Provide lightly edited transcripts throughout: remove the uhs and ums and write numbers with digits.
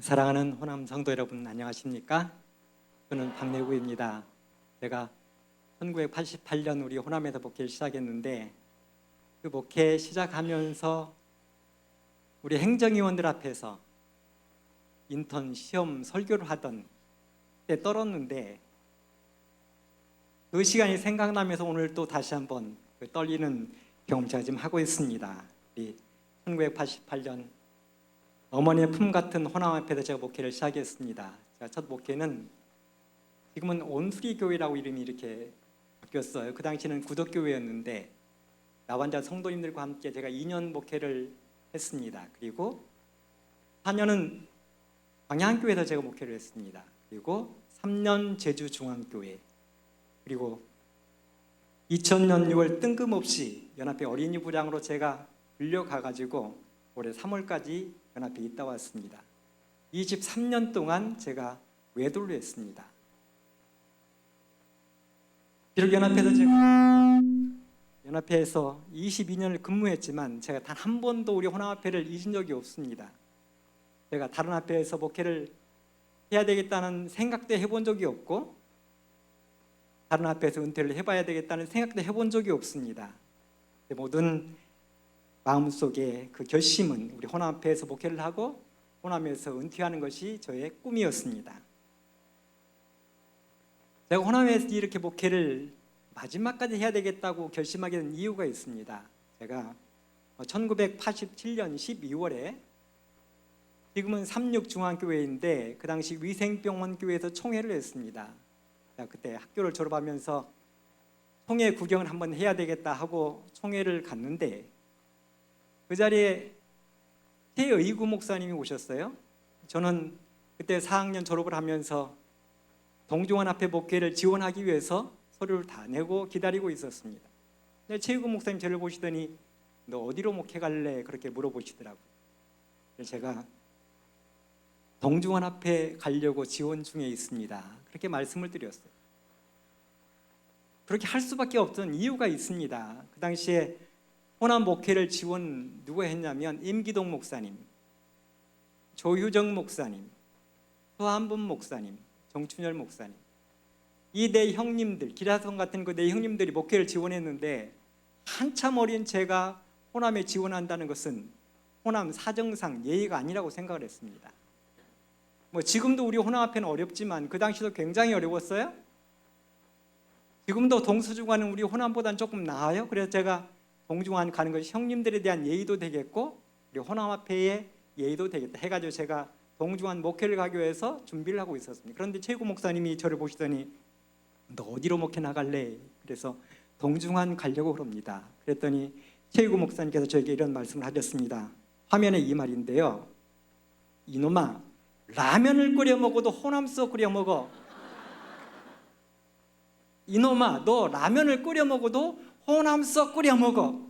사랑하는 호남 성도 여러분, 안녕하십니까? 저는 박내구입니다. 제가 1988년 우리 호남에서 목회를 시작했는데, 그 목회 시작하면서 우리 행정위원들 앞에서 인턴 시험 설교를 하던 때 떨었는데, 그 시간이 생각나면서 오늘 또 다시 한번 그 떨리는 경험 제가 지금 하고 있습니다. 우리 1988년 어머니의 품 같은 호남 앞에서 제가 목회를 시작했습니다. 제가 첫 목회는 지금은 온수리 교회라고 이름이 이렇게 바뀌었어요. 그 당시는 구덕교회였는데 나와 혼자 성도님들과 함께 제가 2년 목회를 했습니다. 그리고 4년은 광양교회에서 제가 목회를 했습니다. 그리고 3년 제주중앙교회, 그리고 2000년 6월 뜬금없이 연합회 어린이 부장으로 제가 불려가가지고 올해 3월까지 연합회에 있다 왔습니다. 23년 동안 제가 외도를 했습니다. 비록 연합회에서 22년을 근무했지만 제가 단 한 번도 우리 호남합회를 잊은 적이 없습니다. 제가 다른 합회에서 목회를 해야 되겠다는 생각도 해본 적이 없고, 다른 합회에서 은퇴를 해봐야 되겠다는 생각도 해본 적이 없습니다. 모든 마음속에 그 결심은 우리 호남합회에서 목회를 하고 호남에서 은퇴하는 것이 저의 꿈이었습니다. 제가 호남에서 이렇게 목회를 마지막까지 해야 되겠다고 결심하게 된 이유가 있습니다. 제가 1987년 12월에 지금은 삼육중앙교회인데 그 당시 위생병원교회에서 총회를 했습니다. 그때 학교를 졸업하면서 총회 구경을 한번 해야 되겠다 하고 총회를 갔는데, 그 자리에 최의구 목사님이 오셨어요. 저는 그때 4학년 졸업을 하면서 동중환합회 목회를 지원하기 위해서 서류를 다 내고 기다리고 있었습니다. 근데 최의구 목사님 저를 보시더니 너 어디로 목회 갈래? 그렇게 물어보시더라고요. 그래서 제가 동중환합회 가려고 지원 중에 있습니다. 그렇게 말씀을 드렸어요. 그렇게 할 수밖에 없던 이유가 있습니다. 그 당시에 호남 목회를 지원 누가 했냐면 임기동 목사님, 조유정 목사님, 서한분 목사님, 정춘열 목사님, 이 네 형님들, 기라성 같은 그 네 형님들이 목회를 지원했는데, 한참 어린 제가 호남에 지원한다는 것은 호남 사정상 예의가 아니라고 생각을 했습니다. 지금도 우리 호남합회는 어렵지만 그 당시도 굉장히 어려웠어요. 지금도 동서중앙은 우리 호남보다는 조금 나아요. 그래서 제가 동중환 가는 것이 형님들에 대한 예의도 되겠고 우리 호남합회의 예의도 되겠다 해가지고 제가 동중환 목회를 가기 위해서 준비를 하고 있었습니다. 그런데 최고 목사님이 저를 보시더니 너 어디로 목회 나갈래? 그래서 동중환 가려고 그럽니다. 그랬더니 최고 목사님께서 저에게 이런 말씀을 하셨습니다. 화면에 이 말인데요. 이놈아, 라면을 끓여 먹어도 호남서 끓여 먹어. 이놈아, 너 라면을 끓여 먹어도 호남서 끓여 먹어.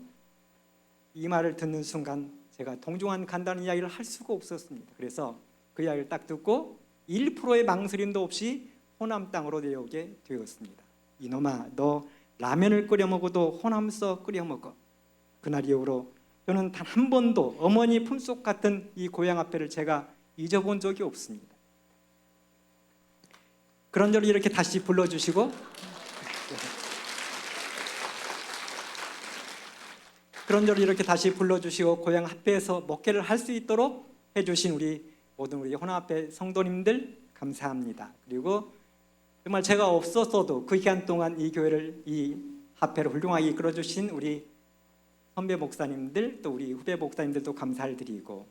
이 말을 듣는 순간 제가 동중환 간다는 이야기를 할 수가 없었습니다. 그래서 그 이야기를 딱 듣고 1%의 망설임도 없이 호남 땅으로 내려오게 되었습니다. 이놈아, 너 라면을 끓여 먹어도 호남서 끓여 먹어. 그날 이후로 저는 단 한 번도 어머니 품속 같은 이 고향 앞에를 제가 잊어본 적이 없습니다. 그런 저를 이렇게 다시 불러주시고 고향 합회에서 목회를 할 수 있도록 해주신 우리 모든 우리 호남합회 성도님들 감사합니다. 그리고 정말 제가 없었어도 그 기간 동안 이 교회를, 이 합회를 훌륭하게 이끌어주신 우리 선배 목사님들, 또 우리 후배 목사님들도 감사를 드리고,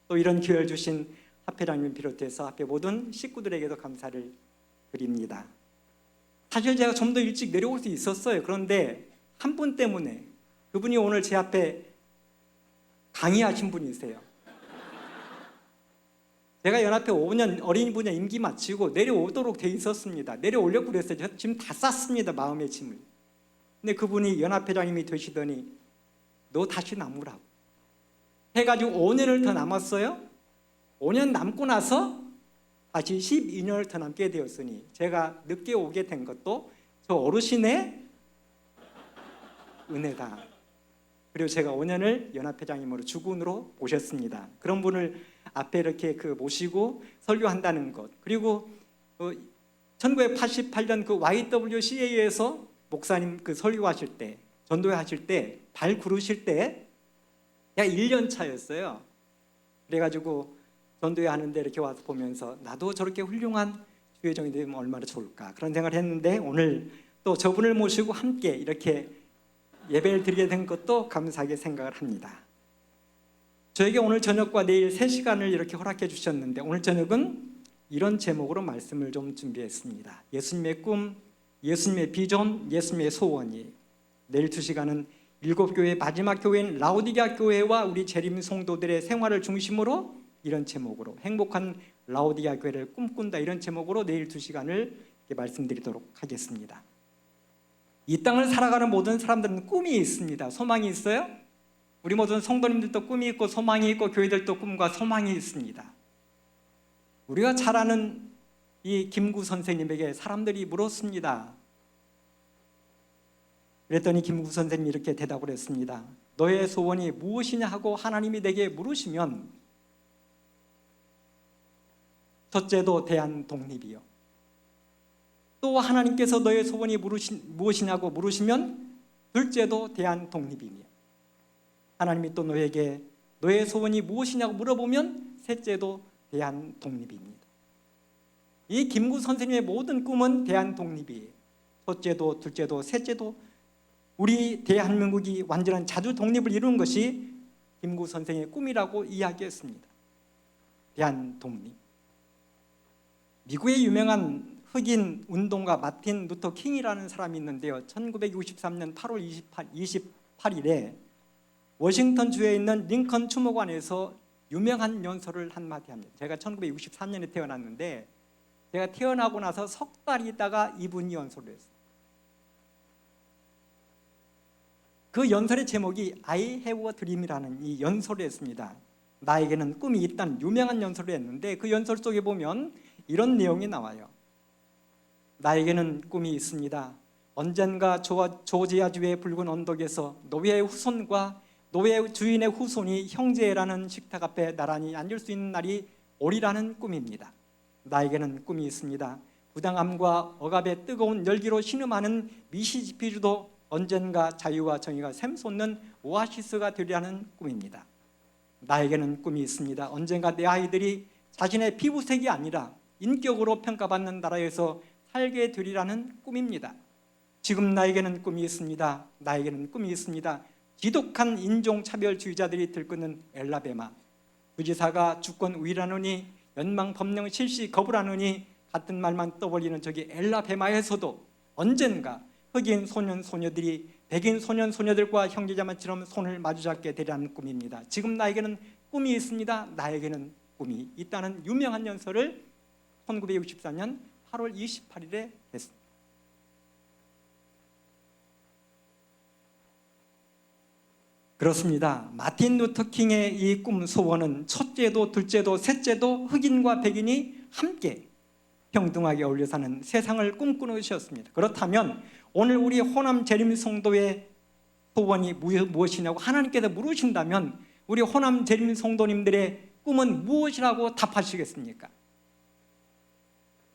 또 이런 기회를 주신 합회장님 비롯해서 합회 모든 식구들에게도 감사를 드립니다. 사실 제가 좀 더 일찍 내려올 수 있었어요. 그런데 한 분 때문에, 그분이 오늘 제 앞에 강의하신 분이세요. 제가 연합회 5년 어린이 분야 임기 마치고 내려오도록 돼 있었습니다. 내려오려고 그랬어요. 저 지금 다 쌌습니다, 마음의 짐을. 근데 그분이 연합회장님이 되시더니 너 다시 남으라고 해가지고 5년을 더 남았어요. 5년 남고 나서 다시 12년을 더 남게 되었으니 제가 늦게 오게 된 것도 저 어르신의 은혜다. 그리고 제가 5년을 연합회장님으로 주군으로 모셨습니다. 그런 분을 앞에 이렇게 모시고 설교한다는 것, 그리고 1988년 YWCA에서 목사님 설교하실 때, 전도회 하실 때, 발 구르실 때 약 1년 차였어요. 그래가지고 전도회 하는데 이렇게 와서 보면서 나도 저렇게 훌륭한 주회장이 되면 얼마나 좋을까 그런 생각을 했는데, 오늘 또 저분을 모시고 함께 이렇게 예배를 드리게 된 것도 감사하게 생각을 합니다. 저에게 오늘 저녁과 내일 3시간을 이렇게 허락해 주셨는데, 오늘 저녁은 이런 제목으로 말씀을 좀 준비했습니다. 예수님의 꿈, 예수님의 비전, 예수님의 소원이. 내일 2시간은 7교회 마지막 교회인 라오디게아 교회와 우리 재림 성도들의 생활을 중심으로 이런 제목으로, 행복한 라오디게아 교회를 꿈꾼다, 이런 제목으로 내일 2시간을 말씀드리도록 하겠습니다. 이 땅을 살아가는 모든 사람들은 꿈이 있습니다. 소망이 있어요? 우리 모든 성도님들도 꿈이 있고 소망이 있고 교회들도 꿈과 소망이 있습니다. 우리가 잘 아는 이 김구 선생님에게 사람들이 물었습니다. 그랬더니 김구 선생님이 이렇게 대답을 했습니다. 너의 소원이 무엇이냐 하고 하나님이 내게 물으시면 첫째도 대한 독립이요, 또 하나님께서 너의 소원이 무엇이냐고 물으시면 둘째도 대한 독립이며, 하나님이 또 너에게 너의 소원이 무엇이냐고 물어보면 셋째도 대한 독립입니다. 이 김구 선생님의 모든 꿈은 대한 독립이에요. 첫째도 둘째도 셋째도 우리 대한민국이 완전한 자주 독립을 이루는 것이 김구 선생의 꿈이라고 이야기했습니다. 대한 독립. 미국의 유명한 흑인 운동가 마틴 루터 킹이라는 사람이 있는데요, 1963년 8월 28일에 워싱턴 주에 있는 링컨 추모관에서 유명한 연설을 한마디 합니다. 제가 1963년에 태어났는데 제가 태어나고 나서 석 달 있다가 이분이 연설을 했어요. 그 연설의 제목이 I have a dream이라는 이 연설을 했습니다. 나에게는 꿈이 있다는 유명한 연설을 했는데, 그 연설 속에 보면 이런 내용이 나와요. 나에게는 꿈이 있습니다. 언젠가 조지아주의 붉은 언덕에서 노예의 후손과 노예 주인의 후손이 형제라는 식탁 앞에 나란히 앉을 수 있는 날이 오리라는 꿈입니다. 나에게는 꿈이 있습니다. 부당함과 억압의 뜨거운 열기로 신음하는 미시시피주도 언젠가 자유와 정의가 샘솟는 오아시스가 되리라는 꿈입니다. 나에게는 꿈이 있습니다. 언젠가 내 아이들이 자신의 피부색이 아니라 인격으로 평가받는 나라에서 살게 되리라는 꿈입니다. 지금 나에게는 꿈이 있습니다. 나에게는 꿈이 있습니다. 지독한 인종차별주의자들이 들끓는 엘라베마, 부지사가 주권 우위라느니 연방 법령 실시 거부라느니 같은 말만 떠벌리는 저기 엘라베마에서도 언젠가 흑인 소년 소녀들이 백인 소년 소녀들과 형제자매처럼 손을 마주잡게 되리라는 꿈입니다. 지금 나에게는 꿈이 있습니다. 나에게는 꿈이 있다는 유명한 연설을 1964년 8월 28일에 했습니다. 그렇습니다. 마틴 루터 킹의 이 꿈 소원은 첫째도 둘째도 셋째도 흑인과 백인이 함께 평등하게 어울려 사는 세상을 꿈꾸는 것이었습니다. 그렇다면 오늘 우리 호남 재림 성도의 소원이 무엇이냐고 하나님께서 물으신다면 우리 호남 재림 성도님들의 꿈은 무엇이라고 답하시겠습니까?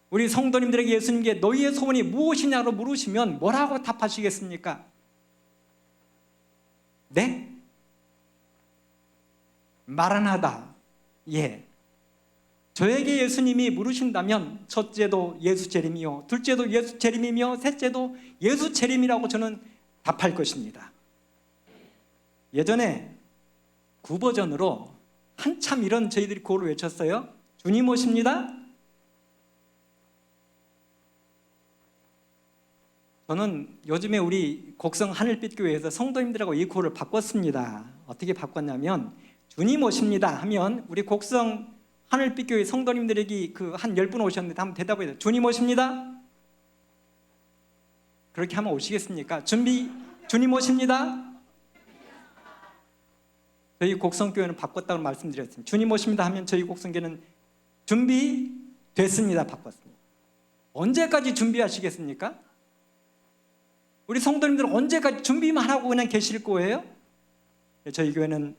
우리 성도님들에게 예수님께 너희의 소원이 무엇이냐고 물으시면 뭐라고 답하시겠습니까? 네? 마라나다. 예. 저에게 예수님이 물으신다면 첫째도 예수 재림이요, 둘째도 예수 재림이며 셋째도 예수 재림이라고 저는 답할 것입니다. 예전에 구버전으로 한참 이런 저희들이 구호를 외쳤어요. 주님 오십니다. 저는 요즘에 우리 곡성 하늘빛 교회에서 성도님들하고 이 구호를 바꿨습니다. 어떻게 바꿨냐면 주님 오십니다 하면 우리 곡성 하늘빛 교회 성도님들에게 한 10분 오셨는데 한번 대답해요. 주님 오십니다. 그렇게 하면 오시겠습니까? 준비. 주님 오십니다. 저희 곡성교회는 바꿨다고 말씀드렸습니다. 주님 오십니다 하면 저희 곡성교회는 준비됐습니다. 바꿨습니다. 언제까지 준비하시겠습니까? 우리 성도님들은 언제까지 준비만 하고 그냥 계실 거예요? 저희 교회는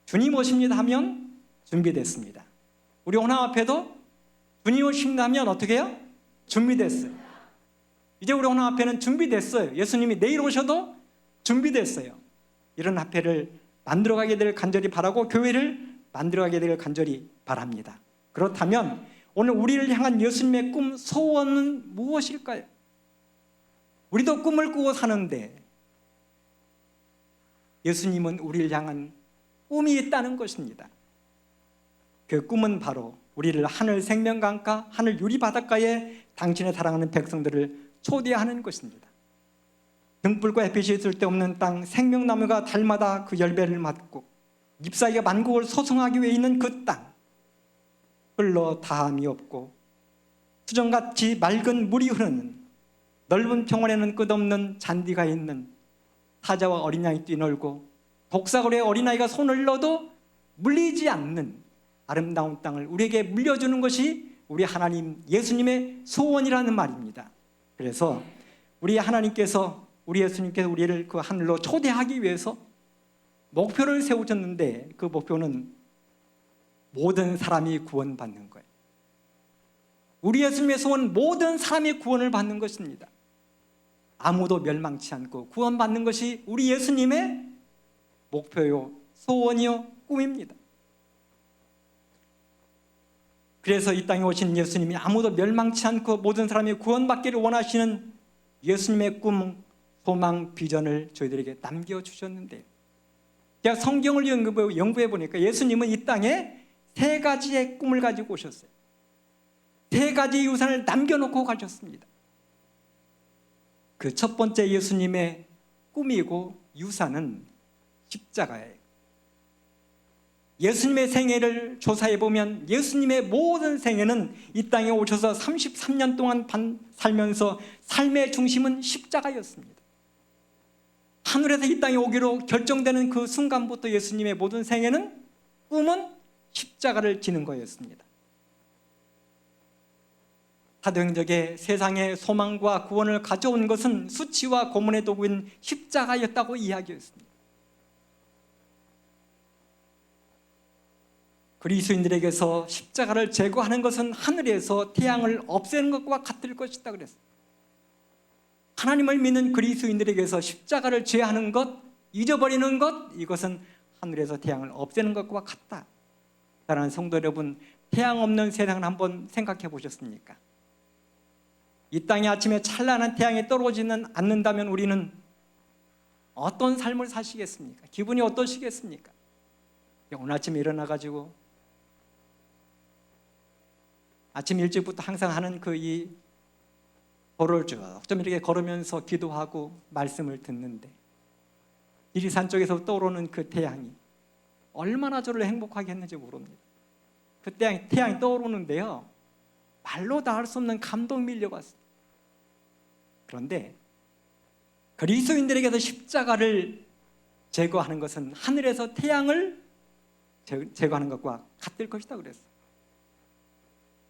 주님 오십니다 하면 준비됐습니다. 우리 호남 앞에도 주님 오십니다 하면 어떻게 해요? 준비됐어요. 이제 우리 호남 앞에는 준비됐어요. 예수님이 내일 오셔도 준비됐어요. 이런 앞에를 만들어가게 될 간절히 바라고 교회를 만들어가게 될 간절히 바랍니다. 그렇다면 오늘 우리를 향한 예수님의 꿈, 소원은 무엇일까요? 우리도 꿈을 꾸고 사는데 예수님은 우리를 향한 꿈이 있다는 것입니다. 그 꿈은 바로 우리를 하늘 생명강가, 하늘 유리바닷가에 당신의 사랑하는 백성들을 초대하는 것입니다. 등불과 햇빛이 있을 때 없는 땅, 생명나무가 달마다 그 열매를 맞고 잎사귀가 만국을 소성하기 위해 있는 그 땅, 흘러 다함이 없고 수정같이 맑은 물이 흐르는 넓은 평원에는 끝없는 잔디가 있는 사자와 어린 양이 뛰놀고 독사거리에 어린아이가 손을 넣어도 물리지 않는 아름다운 땅을 우리에게 물려주는 것이 우리 하나님 예수님의 소원이라는 말입니다. 그래서 우리 하나님께서, 우리 예수님께서 우리를 그 하늘로 초대하기 위해서 목표를 세우셨는데 그 목표는 모든 사람이 구원받는 거예요. 우리 예수님의 소원은 모든 사람이 구원을 받는 것입니다. 아무도 멸망치 않고 구원받는 것이 우리 예수님의 목표요, 소원이요, 꿈입니다. 그래서 이 땅에 오신 예수님이 아무도 멸망치 않고 모든 사람이 구원받기를 원하시는 예수님의 꿈, 소망, 비전을 저희들에게 남겨주셨는데, 제가 성경을 연구해 보니까 예수님은 이 땅에 3가지의 꿈을 가지고 오셨어요. 3가지 유산을 남겨놓고 가셨습니다. 그 첫 번째 예수님의 꿈이고 유산은 십자가예요. 예수님의 생애를 조사해 보면 예수님의 모든 생애는 이 땅에 오셔서 33년 동안 살면서 삶의 중심은 십자가였습니다. 하늘에서 이 땅에 오기로 결정되는 그 순간부터 예수님의 모든 생애는, 꿈은 십자가를 지는 거였습니다. 사도행적에 세상의 소망과 구원을 가져온 것은 수치와 고문의 도구인 십자가였다고 이야기했습니다. 그리스도인들에게서 십자가를 제거하는 것은 하늘에서 태양을 없애는 것과 같을 것이다 그랬어요. 하나님을 믿는 그리스도인들에게서 십자가를 제하는 것, 잊어버리는 것, 이것은 하늘에서 태양을 없애는 것과 같다. 사랑하는 성도 여러분, 태양 없는 세상을 한번 생각해 보셨습니까? 이 땅에 아침에 찬란한 태양이 떨어지는 않는다면 우리는 어떤 삶을 사시겠습니까? 기분이 어떠시겠습니까? 오늘 아침에 일어나가지고 아침 일찍부터 항상 하는 이 도로를 쭉 좀 이렇게 걸으면서 기도하고 말씀을 듣는데, 지리산 쪽에서 떠오르는 그 태양이 얼마나 저를 행복하게 했는지 모릅니다. 그 태양이 떠오르는데요, 말로 다 할 수 없는 감동이 밀려왔어요. 그런데 그리스도인들에게서 십자가를 제거하는 것은 하늘에서 태양을 제거하는 것과 같을 것이다 그랬어요.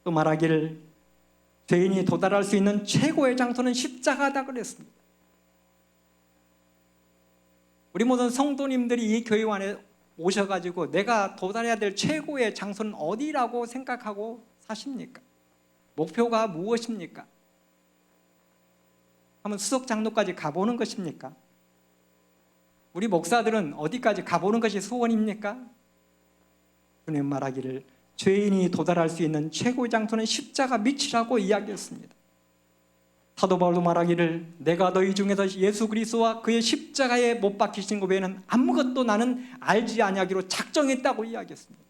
또 말하기를 죄인이 도달할 수 있는 최고의 장소는 십자가다 그랬습니다. 우리 모든 성도님들이 이 교회 안에 오셔가지고 내가 도달해야 될 최고의 장소는 어디라고 생각하고 사십니까? 목표가 무엇입니까? 한번 수석장로까지 가보는 것입니까? 우리 목사들은 어디까지 가보는 것이 소원입니까? 주님 말하기를 죄인이 도달할 수 있는 최고의 장소는 십자가 밑이라고 이야기했습니다. 사도 바울도 말하기를 내가 너희 중에서 예수 그리스도와 그의 십자가에 못 박히신 것 외에는 아무것도 나는 알지 아니하기로 작정했다고 이야기했습니다.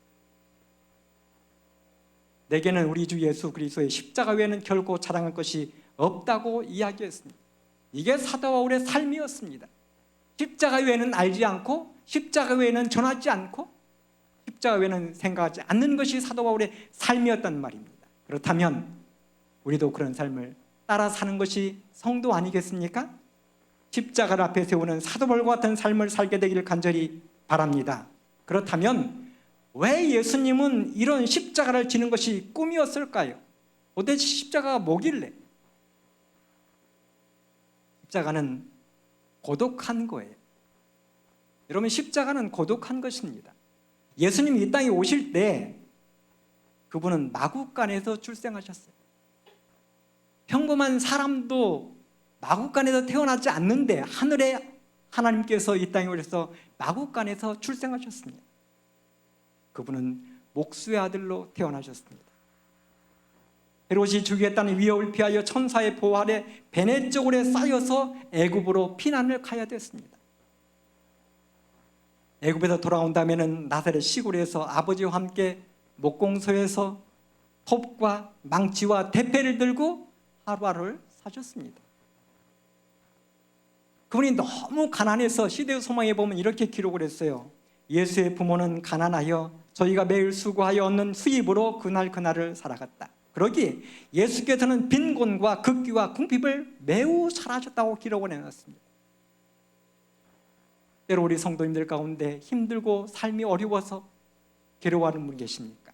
내게는 우리 주 예수 그리스도의 십자가 외에는 결코 자랑할 것이 없다고 이야기했습니다. 이게 사도 바울의 삶이었습니다. 십자가 외에는 알지 않고, 십자가 외에는 전하지 않고, 십자가 외에는 생각하지 않는 것이 사도 바울의 삶이었단 말입니다. 그렇다면 우리도 그런 삶을 따라 사는 것이 성도 아니겠습니까? 십자가를 앞에 세우는 사도 바울과 같은 삶을 살게 되기를 간절히 바랍니다. 그렇다면 왜 예수님은 이런 십자가를 지는 것이 꿈이었을까요? 도대체 십자가가 뭐길래? 십자가는 고독한 거예요. 여러분, 십자가는 고독한 것입니다. 예수님이 이 땅에 오실 때 그분은 마구간에서 출생하셨어요. 평범한 사람도 마구간에서 태어나지 않는데 하늘의 하나님께서 이 땅에 오셔서 마구간에서 출생하셨습니다. 그분은 목수의 아들로 태어나셨습니다. 헤롯이 죽이겠다는 위협을 피하여 천사의 보호 아래 베네 쪽으로 쌓여서 애굽으로 피난을 가야 됐습니다. 애굽에서 돌아온 다음에는 나사렛 시골에서 아버지와 함께 목공소에서 톱과 망치와 대패를 들고 하루하루를 사셨습니다. 그분이 너무 가난해서 시대의 소망에 보면 이렇게 기록을 했어요. 예수의 부모는 가난하여 저희가 매일 수고하여 얻는 수입으로 그날을 살아갔다. 그러기 예수께서는 빈곤과 극기와 궁핍을 매우 잘하셨다고 기록을 해놨습니다. 때로 우리 성도님들 가운데 힘들고 삶이 어려워서 괴로워하는 분 계십니까?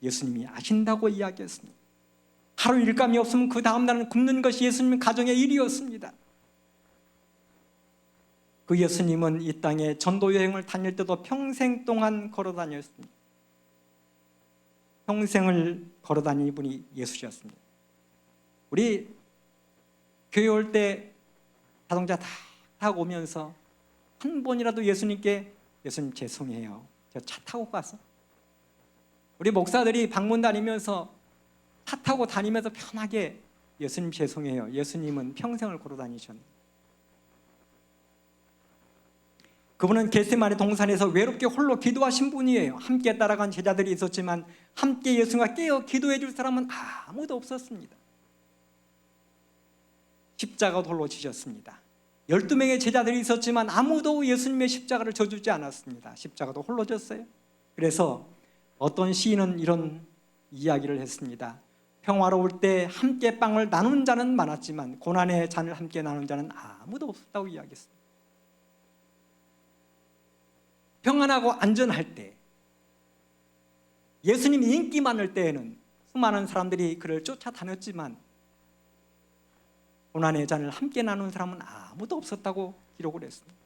예수님이 아신다고 이야기했습니다. 하루 일감이 없으면 그 다음 날은 굶는 것이 예수님 가정의 일이었습니다. 그 예수님은 이 땅에 전도 여행을 다닐 때도 평생 동안 걸어 다녔습니다. 평생을 걸어 다니는 분이 예수셨습니다. 우리 교회 올 때 자동차 다 타고 오면서 한 번이라도 예수님께 예수님 죄송해요, 제가 차 타고 가서. 우리 목사들이 방문 다니면서 차 타고 다니면서 편하게 예수님 죄송해요. 예수님은 평생을 걸어 다니셨는데 그분은 겟세마네 동산에서 외롭게 홀로 기도하신 분이에요. 함께 따라간 제자들이 있었지만 함께 예수님과 깨어 기도해 줄 사람은 아무도 없었습니다. 십자가 홀로 지셨습니다. 12명의 제자들이 있었지만 아무도 예수님의 십자가를 져주지 않았습니다. 십자가도 홀로 졌어요. 그래서 어떤 시인은 이런 이야기를 했습니다. 평화로울 때 함께 빵을 나눈 자는 많았지만 고난의 잔을 함께 나눈 자는 아무도 없었다고 이야기했습니다. 평안하고 안전할 때, 예수님이 인기 많을 때에는 수많은 사람들이 그를 쫓아다녔지만 고난의 잔을 함께 나눈 사람은 아무도 없었다고 기록을 했습니다.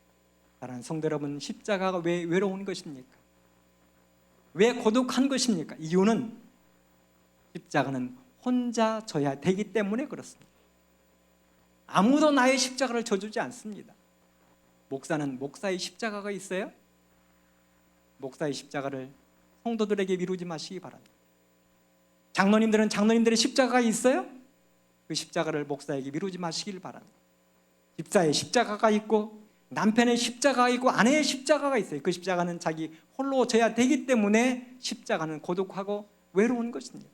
사랑하는 성도 여러분, 십자가가 왜 외로운 것입니까? 왜 고독한 것입니까? 이유는 십자가는 혼자 져야 되기 때문에 그렇습니다. 아무도 나의 십자가를 져주지 않습니다. 목사는 목사의 십자가가 있어요? 목사의 십자가를 성도들에게 미루지 마시기 바랍니다. 장로님들은 장로님들의 십자가가 있어요? 그 십자가를 목사에게 미루지 마시길 바랍니다. 집사의 십자가가 있고 남편의 십자가가 있고 아내의 십자가가 있어요. 그 십자가는 자기 홀로 져야 되기 때문에 십자가는 고독하고 외로운 것입니다.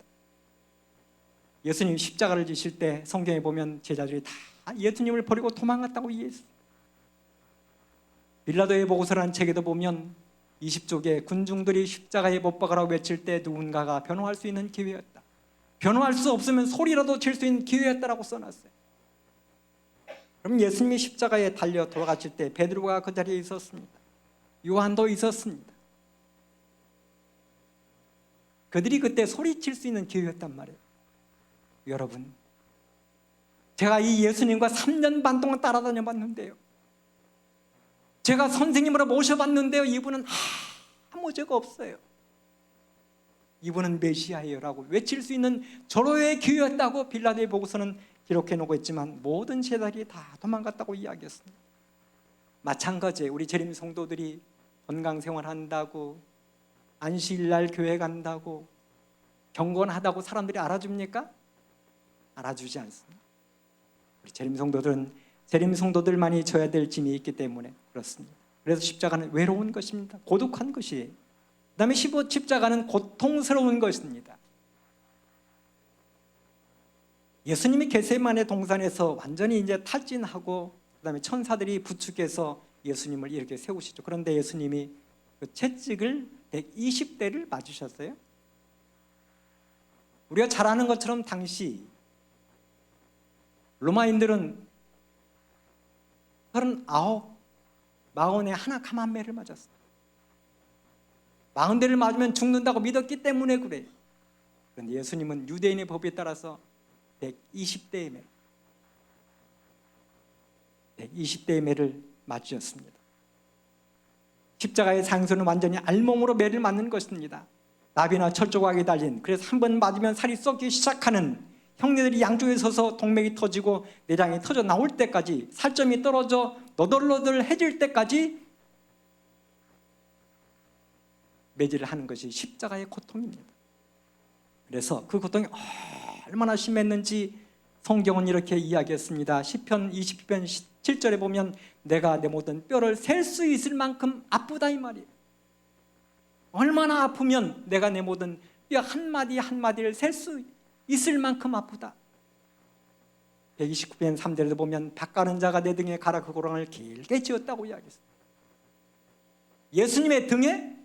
예수님 십자가를 지실 때 성경에 보면 제자들이 다 예수님을 버리고 도망갔다고 이해했어요. 빌라도의 보고서라는 책에도 보면 20쪽에 군중들이 십자가에 못 박아라고 외칠 때 누군가가 변호할 수 있는 기회였다. 변호할 수 없으면 소리라도 칠 수 있는 기회였다라고 써놨어요. 그럼 예수님이 십자가에 달려 돌아가실 때 베드로가 그 자리에 있었습니다. 요한도 있었습니다. 그들이 그때 소리칠 수 있는 기회였단 말이에요. 여러분, 제가 이 예수님과 3년 반 동안 따라다녀 봤는데요, 제가 선생님으로 모셔봤는데요, 이분은 아무 죄가 없어요. 이분은 메시아예요 라고 외칠 수 있는 절호의 기회였다고 빌라도의 보고서는 기록해 놓고 있지만 모든 제자들이 다 도망갔다고 이야기했습니다. 마찬가지예요. 우리 재림 성도들이 건강생활한다고, 안식일날 교회 간다고, 경건하다고 사람들이 알아줍니까? 알아주지 않습니다. 우리 재림 성도들은 재림 성도들만이 져야 될 짐이 있기 때문에 그렇습니다. 그래서 십자가는 외로운 것입니다. 고독한 것이에요. 그 다음에 십자가는 고통스러운 것입니다. 예수님이 겟세마네 동산에서 완전히 이제 탈진하고 그 다음에 천사들이 부축해서 예수님을 이렇게 세우시죠. 그런데 예수님이 그 채찍을 120대를 맞으셨어요. 우리가 잘 아는 것처럼 당시 로마인들은 39, 40에 하나 감한매를 맞았어요. 40대를 맞으면 죽는다고 믿었기 때문에 그래요. 그런데 예수님은 유대인의 법에 따라서 120대의 매, 120대의 매를 맞으셨습니다. 십자가의 상소는 완전히 알몸으로 매를 맞는 것입니다. 나비나 철조각이 달린, 그래서 한 번 맞으면 살이 썩기 시작하는, 형제들이 양쪽에 서서 동맥이 터지고 내장이 터져 나올 때까지, 살점이 떨어져 너덜너덜해질 때까지 매질을 하는 것이 십자가의 고통입니다. 그래서 그 고통이 얼마나 심했는지 성경은 이렇게 이야기했습니다. 시편 20편 7절에 보면 내가 내 모든 뼈를 셀 수 있을 만큼 아프다 이 말이에요. 얼마나 아프면 내가 내 모든 뼈 한마디 한마디를 셀 수 있을 만큼 아프다. 129편 3절에도 보면 밭가는 자가 내 등에 가라 그 고랑을 길게 지었다고 이야기했습니다. 예수님의 등에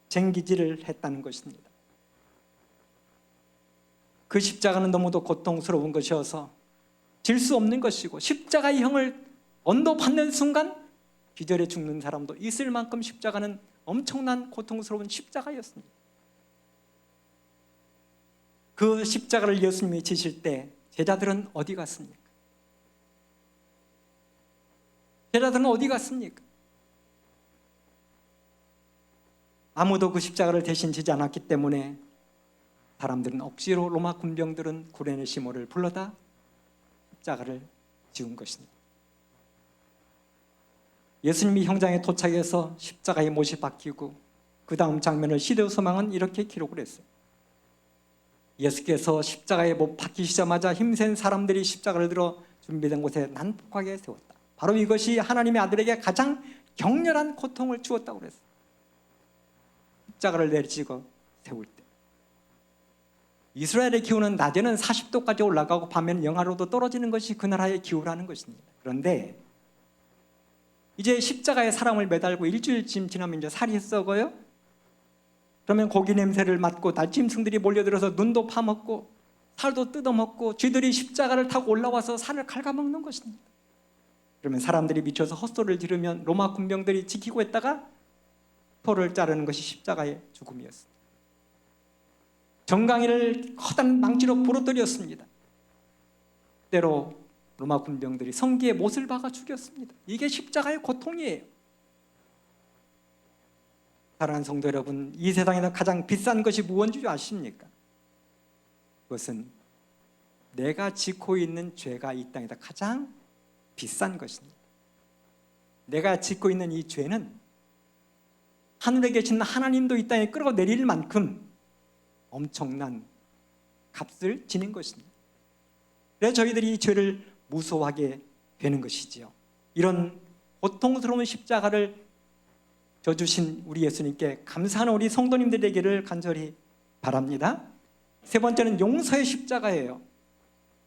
쟁기질을 했다는 것입니다. 그 십자가는 너무도 고통스러운 것이어서 질 수 없는 것이고, 십자가의 형을 언도받는 순간 기절해 죽는 사람도 있을 만큼 십자가는 엄청난 고통스러운 십자가였습니다. 그 십자가를 예수님이 지실 때 제자들은 어디 갔습니까? 제자들은 어디 갔습니까? 아무도 그 십자가를 대신 지지 않았기 때문에 사람들은 억지로, 로마 군병들은 구레네 시몬을 불러다 십자가를 지운 것입니다. 예수님이 형장에 도착해서 십자가에 못이 박히고 그 다음 장면을 시대의 소망은 이렇게 기록을 했어요. 예수께서 십자가에 못 박히시자마자 힘센 사람들이 십자가를 들어 준비된 곳에 난폭하게 세웠다. 바로 이것이 하나님의 아들에게 가장 격렬한 고통을 주었다고 그랬어요. 십자가를 내리치고 세울 때 이스라엘의 기후는 낮에는 40도까지 올라가고 밤에는 영하로도 떨어지는 것이 그 나라의 기후라는 것입니다. 그런데 이제 십자가에 사람을 매달고 일주일쯤 지나면 이제 살이 썩어요. 그러면 고기 냄새를 맡고 날짐승들이 몰려들어서 눈도 파먹고 살도 뜯어먹고 쥐들이 십자가를 타고 올라와서 살을 갉아먹는 것입니다. 그러면 사람들이 미쳐서 헛소리를 지르면 로마 군병들이 지키고 있다가 포를 자르는 것이 십자가의 죽음이었습니다. 정강이를 커다란 망치로 부러뜨렸습니다. 때로 로마 군병들이 성기에 못을 박아 죽였습니다. 이게 십자가의 고통이에요. 사랑하는 성도 여러분, 이 세상에서 가장 비싼 것이 무엇인 줄 아십니까? 그것은 내가 짓고 있는 죄가 이 땅에다 가장 비싼 것입니다. 내가 짓고 있는 이 죄는 하늘에 계신 하나님도 이 땅에 끌어내릴 만큼 엄청난 값을 지닌 것입니다. 그래서 저희들이 이 죄를 무서워하게 되는 것이지요. 이런 고통스러운 십자가를 져주신 우리 예수님께 감사하는 우리 성도님들 되기를 간절히 바랍니다. 세 번째는 용서의 십자가예요.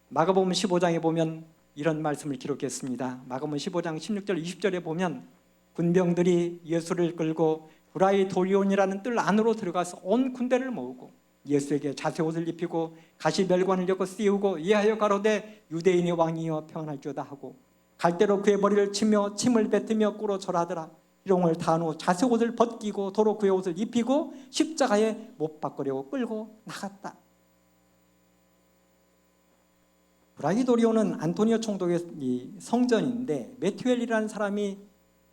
마가복음 15장에 보면 이런 말씀을 기록했습니다. 마가복음 15장 16절 20절에 보면 군병들이 예수를 끌고 브라이도리온이라는 뜰 안으로 들어가서 온 군대를 모으고 예수에게 자색옷을 입히고 가시멸관을 엮어 씌우고 이하여 가로되 유대인의 왕이여 평안할지어다 하고 갈대로 그의 머리를 치며 침을 뱉으며 꿇어 절하더라. 희롱을 다한 후 자색옷을 벗기고 도로 그의 옷을 입히고 십자가에 못 박으려고 끌고 나갔다. 브라이도리온은 안토니오 총독의 성전인데 메튜엘이라는 사람이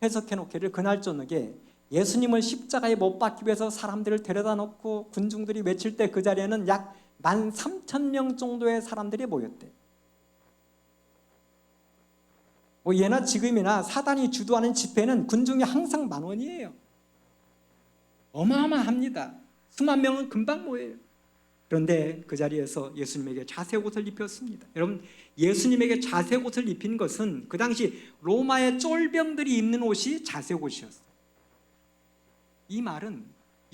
해석해 놓기를 그날 저녁에 예수님을 십자가에 못 박기 위해서 사람들을 데려다 놓고 군중들이 외칠 때 그 자리에는 약 13,000명 정도의 사람들이 모였대. 예나 지금이나 사단이 주도하는 집회는 군중이 항상 10,000원이에요. 어마어마합니다. 수만 명은 금방 모여요. 그런데 그 자리에서 예수님에게 자색옷을 입혔습니다. 여러분, 예수님에게 자색옷을 입힌 것은 그 당시 로마의 쫄병들이 입는 옷이 자색옷이었어요. 이 말은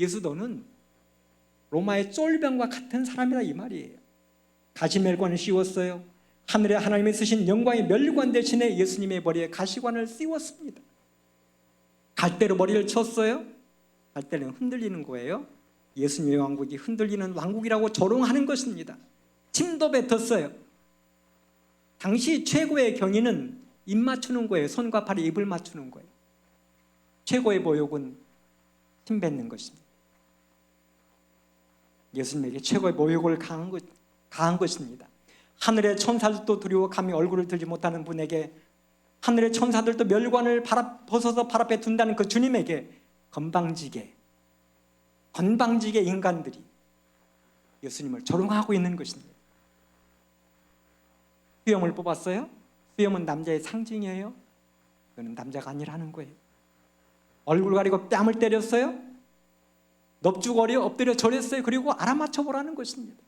예수 너는 로마의 쫄병과 같은 사람이다 이 말이에요. 가시멜관을 씌웠어요. 하늘에 하나님이 쓰신 영광의 멸관 대신에 예수님의 머리에 가시관을 씌웠습니다. 갈대로 머리를 쳤어요. 갈대는 흔들리는 거예요. 예수님의 왕국이 흔들리는 왕국이라고 조롱하는 것입니다. 침도 뱉었어요. 당시 최고의 경위는 입 맞추는 거예요. 손과 팔에 입을 맞추는 거예요. 최고의 모욕은 침 뱉는 것입니다. 예수님에게 최고의 모욕을 가한 것입니다. 하늘의 천사들도 두려워 감히 얼굴을 들지 못하는 분에게 하늘의 천사들도 멸관을 벗어서 발 앞에 둔다는 그 주님에게 건방지게 인간들이 예수님을 조롱하고 있는 것입니다. 수염을 뽑았어요? 수염은 남자의 상징이에요? 그는 남자가 아니라는 거예요. 얼굴 가리고 뺨을 때렸어요? 넙죽거려 엎드려 절했어요. 그리고 알아맞혀 보라는 것입니다.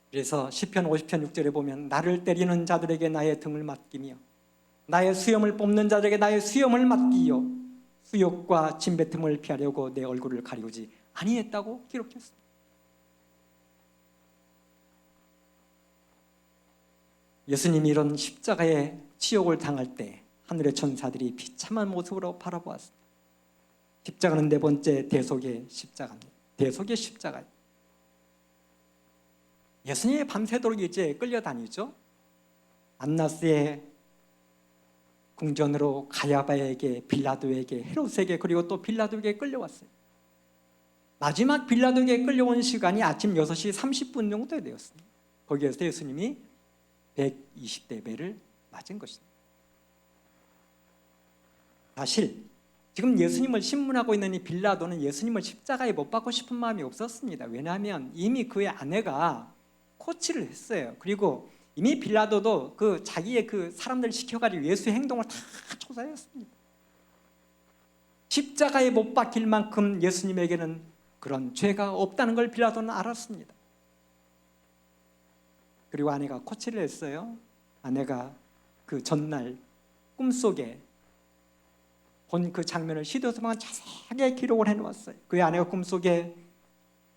그래서 시편 50편 6절에 보면 나를 때리는 자들에게 나의 등을 맡기며 나의 수염을 뽑는 자들에게 나의 수염을 맡기요 수욕과 침뱉음을 피하려고 내 얼굴을 가리우지 아니했다고 기록했습니다. 예수님이 이런 십자가의 치욕을 당할 때 하늘의 천사들이 비참한 모습으로 바라보았습니다. 십자가는 네 번째 대속의 십자가입니다. 대속의 십자가. 예수님이 밤새도록 이제 끌려다니죠. 안나스의 궁전으로 가야바에게, 빌라도에게, 헤롯에게, 그리고 또 빌라도에게 끌려왔어요. 마지막 빌라도에게 끌려온 시간이 아침 6시 30분 정도 되었습니다. 거기에서 예수님이 120대 배를 맞은 것입니다. 사실 지금 예수님을 신문하고 있는 이 빌라도는 예수님을 십자가에 못 박고 싶은 마음이 없었습니다. 왜냐하면 이미 그의 아내가 코치를 했어요. 그리고 이미 빌라도도 그 자기의 그 사람들 시켜가지고 예수의 행동을 다 조사했습니다. 십자가에 못 박힐 만큼 예수님에게는 그런 죄가 없다는 걸 빌라도는 알았습니다. 그리고 아내가 코치를 했어요. 아내가 그 전날 꿈속에 본 그 장면을 시도서만 자세하게 기록을 해놓았어요. 그의 아내가 꿈속에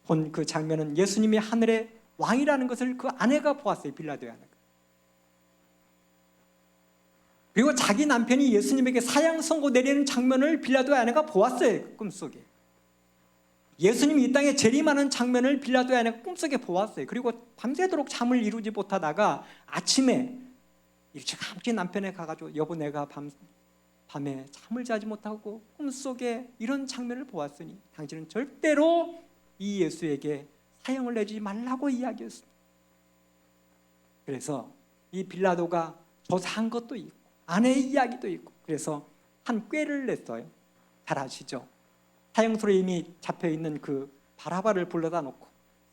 본 그 장면은 예수님이 하늘의 왕이라는 것을 그 아내가 보았어요. 빌라도의 아내가. 그리고 자기 남편이 예수님에게 사형 선고 내리는 장면을 빌라도의 아내가 보았어요. 그 꿈속에. 예수님이 이 땅에 재림하는 장면을 빌라도의 아내가 꿈속에 보았어요. 그리고 밤새도록 잠을 이루지 못하다가 아침에 일찌감치 남편에 가가지고 여보 내가 밤에 잠을 자지 못하고 꿈속에 이런 장면을 보았으니 당신은 절대로 이 예수에게 사형을 내지 말라고 이야기했습니다. 그래서 이 빌라도가 조사한 것도 있고 아내의 이야기도 있고 그래서 한 꾀를 냈어요. 잘 아시죠? 사형소에 이미 잡혀있는 그 바라바를 불러다 놓고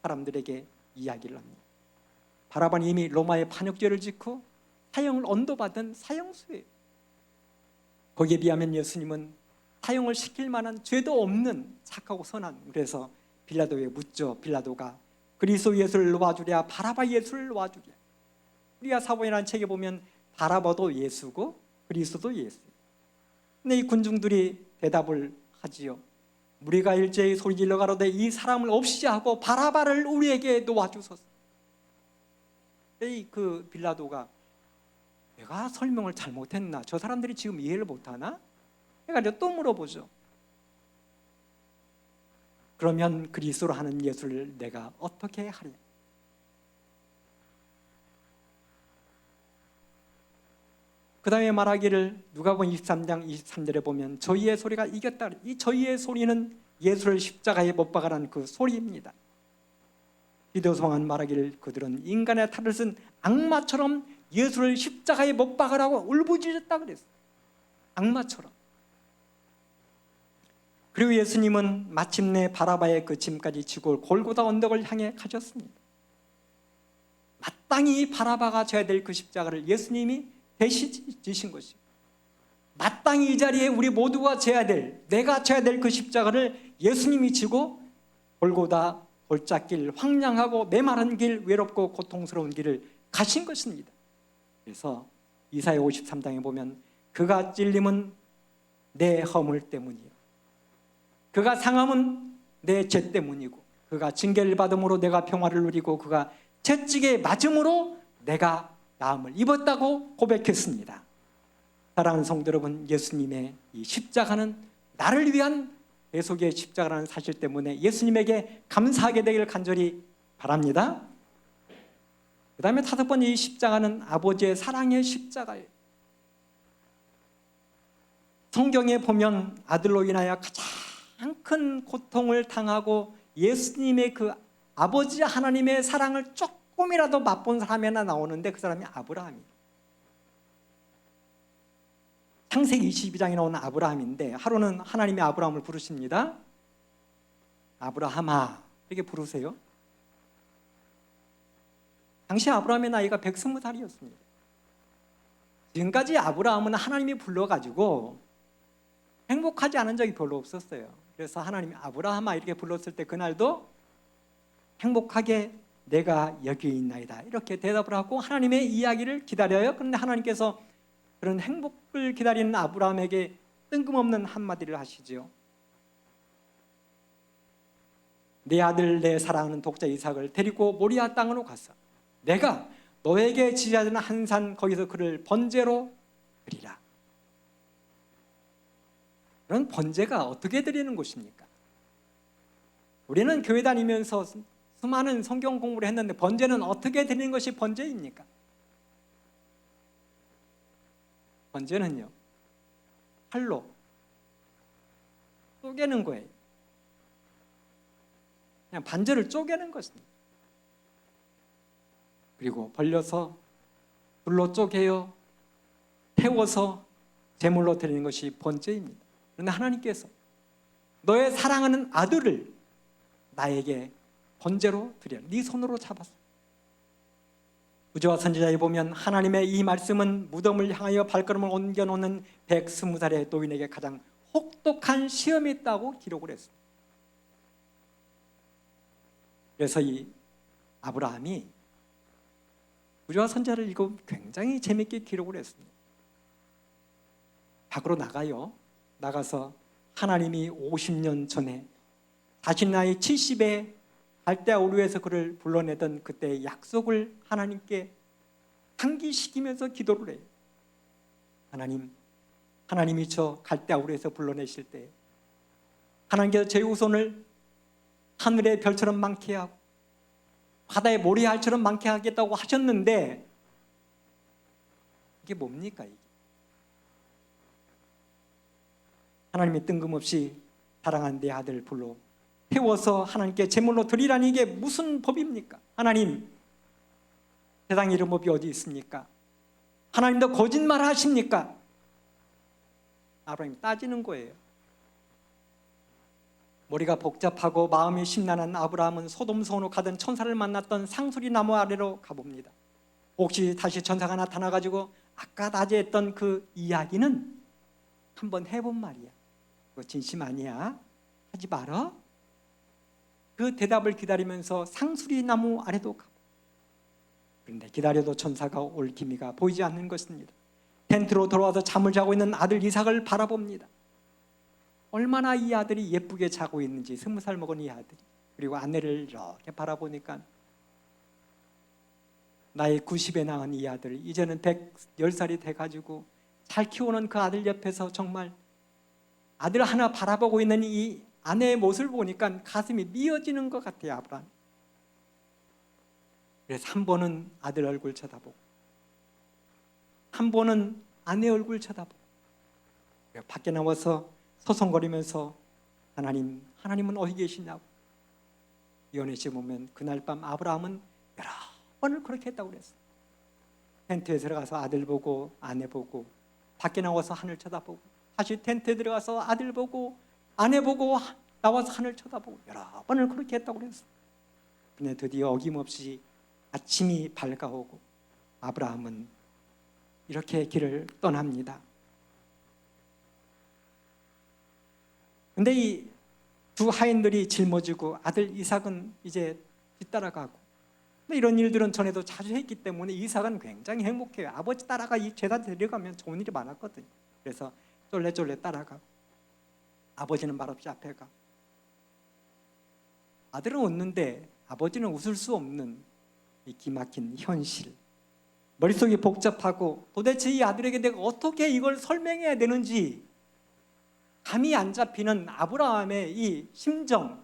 사람들에게 이야기를 합니다. 바라바는 이미 로마의 반역죄를 짓고 사형을 언도받은 사형수예요. 거기에 비하면 예수님은 사형을 시킬 만한 죄도 없는 착하고 선한, 그래서 빌라도에게 묻죠. 빌라도가 그리스도 예수를 놓아주랴 바라바 예수를 놓아주랴. 우리가 사본이라는 책에 보면 바라바도 예수고 그리스도도 예수예요. 근데 이 군중들이 대답을 하지요. 우리가 일제히 소리질러 가로되 이 사람을 없이 하고 바라바를 우리에게 놓아주소서. 그 빌라도가 내가 설명을 잘못했나? 저 사람들이 지금 이해를 못하나? 그러니까 또 물어보죠. 그러면 그리스도로 하는 예수를 내가 어떻게 하랴? 그 다음에 말하기를 누가복음 23장 23절에 보면 저희의 소리가 이겼다. 이 저희의 소리는 예수를 십자가에 못 박으라는 그 소리입니다. 디도성한 말하기를 그들은 인간의 탈을 쓴 악마처럼 예수를 십자가에 못 박으라고 울부짖었다 그랬어요. 악마처럼. 그리고 예수님은 마침내 바라바의 그 짐까지 지고 골고다 언덕을 향해 가셨습니다. 마땅히 바라바가 져야 될 그 십자가를 예수님이 대신 지신 것이죠. 마땅히 이 자리에 우리 모두가 져야 될, 내가 져야 될 그 십자가를 예수님이 지고 골고다 골짜길, 황량하고 메마른 길, 외롭고 고통스러운 길을 가신 것입니다. 그래서 이사야 53장에 보면 그가 찔림은 내 허물 때문이요 그가 상함은 내 죄 때문이고 그가 징계를 받음으로 내가 평화를 누리고 그가 채찍에 맞음으로 내가 나음을 입었다고 고백했습니다. 사랑하는 성도 여러분, 예수님의 이 십자가는 나를 위한 대속의 십자가라는 사실 때문에 예수님에게 감사하게 되기를 간절히 바랍니다. 그 다음에 다섯 번째, 이 십자가는 아버지의 사랑의 십자가예요. 성경에 보면 아들로 인하여 가장 큰 고통을 당하고 예수님의 그 아버지 하나님의 사랑을 조금이라도 맛본 사람이 하나 나오는데 그 사람이 아브라함이에요. 창세기 22장에 나오는 아브라함인데 하루는 하나님이 아브라함을 부르십니다. 아브라함아 이렇게 부르세요. 당시 아브라함의 나이가 120살이었습니다. 지금까지 아브라함은 하나님이 불러가지고 행복하지 않은 적이 별로 없었어요. 그래서 하나님이 아브라함아 이렇게 불렀을 때 그날도 행복하게 내가 여기 있나이다 이렇게 대답을 하고 하나님의 이야기를 기다려요. 그런데 하나님께서 그런 행복을 기다리는 아브라함에게 뜬금없는 한마디를 하시죠. 내 아들 내 사랑하는 독자 이삭을 데리고 모리아 땅으로 갔어. 내가 너에게 지시하는 한 산 거기서 그를 번제로 드리라. 그런 번제가 어떻게 드리는 것입니까? 우리는 교회 다니면서 수많은 성경 공부를 했는데 번제는 어떻게 드리는 것이 번제입니까? 번제는요 칼로 쪼개는 거예요. 그냥 반제를 쪼개는 것입니다. 그리고 벌려서 불로 쪼개어 태워서 제물로 드리는 것이 번제입니다. 그런데 하나님께서 너의 사랑하는 아들을 나에게 번제로 드려 네 손으로 잡았어. 구주와 선지자에 보면 하나님의 이 말씀은 무덤을 향하여 발걸음을 옮겨놓는 120살의 노인에게 가장 혹독한 시험이 있다고 기록을 했습니다. 그래서 이 아브라함이 구주와 선지자를 읽으면 굉장히 재밌게 기록을 했습니다. 밖으로 나가서 하나님이 50년 전에 자신 나이 70에 갈대아 우르에서 그를 불러내던 그때의 약속을 하나님께 상기시키면서 기도를 해요. 하나님이 저 갈대아 우르에서 불러내실 때 하나님께서 제 후손을 하늘의 별처럼 많게 하고 바다의 모래알처럼 많게 하겠다고 하셨는데 이게 뭡니까? 이게 하나님이 뜬금없이 사랑한 내 아들 불러 태워서 하나님께 제물로 드리라니 이게 무슨 법입니까? 하나님, 세상에 이런 법이 어디 있습니까? 하나님도 거짓말 하십니까? 아브라함이 따지는 거예요. 머리가 복잡하고 마음이 심란한 아브라함은 소돔성으로 가던 천사를 만났던 상수리 나무 아래로 가봅니다. 혹시 다시 천사가 나타나가지고 아까 낮에 했던 그 이야기는 한번 해본 말이야. 그거 진심 아니야? 하지 말어? 그 대답을 기다리면서 상수리 나무 아래도 가고, 그런데 기다려도 천사가 올 기미가 보이지 않는 것입니다. 텐트로 돌아와서 잠을 자고 있는 아들 이삭을 바라봅니다. 얼마나 이 아들이 예쁘게 자고 있는지, 20살 먹은 이 아들이. 그리고 아내를 이렇게 바라보니까 나이 90에 낳은 이 아들, 이제는 110살이 돼가지고 잘 키우는 그 아들 옆에서 정말 아들 하나 바라보고 있는 이 아내의 모습을 보니까 가슴이 미어지는 것 같아요. 아브라함. 그래서 한 번은 아들 얼굴 쳐다보고 한 번은 아내 얼굴 쳐다보고 밖에 나와서 서성거리면서 하나님은 어디 계시냐고. 이혼의시 보면 그날 밤 아브라함은 여러 번을 그렇게 했다고 그랬어요. 텐트에 들어가서 아들 보고 아내 보고 밖에 나와서 하늘 쳐다보고 다시 텐트에 들어가서 아들 보고 아내 보고 나와서 하늘 쳐다보고 여러 번을 그렇게 했다고 그랬어요. 근데 드디어 어김없이 아침이 밝아오고 아브라함은 이렇게 길을 떠납니다. 근데 이 두 하인들이 짊어지고 아들 이삭은 이제 뒤따라가고, 근데 이런 일들은 전에도 자주 했기 때문에 이삭은 굉장히 행복해요. 아버지 따라가 이 제사 데려가면 좋은 일이 많았거든요. 그래서 쫄래쫄래 따라가고 아버지는 말없이 앞에 가. 아들은 웃는데 아버지는 웃을 수 없는 이 기막힌 현실, 머릿속이 복잡하고 도대체 이 아들에게 내가 어떻게 이걸 설명해야 되는지 감이 안 잡히는 아브라함의 이 심정,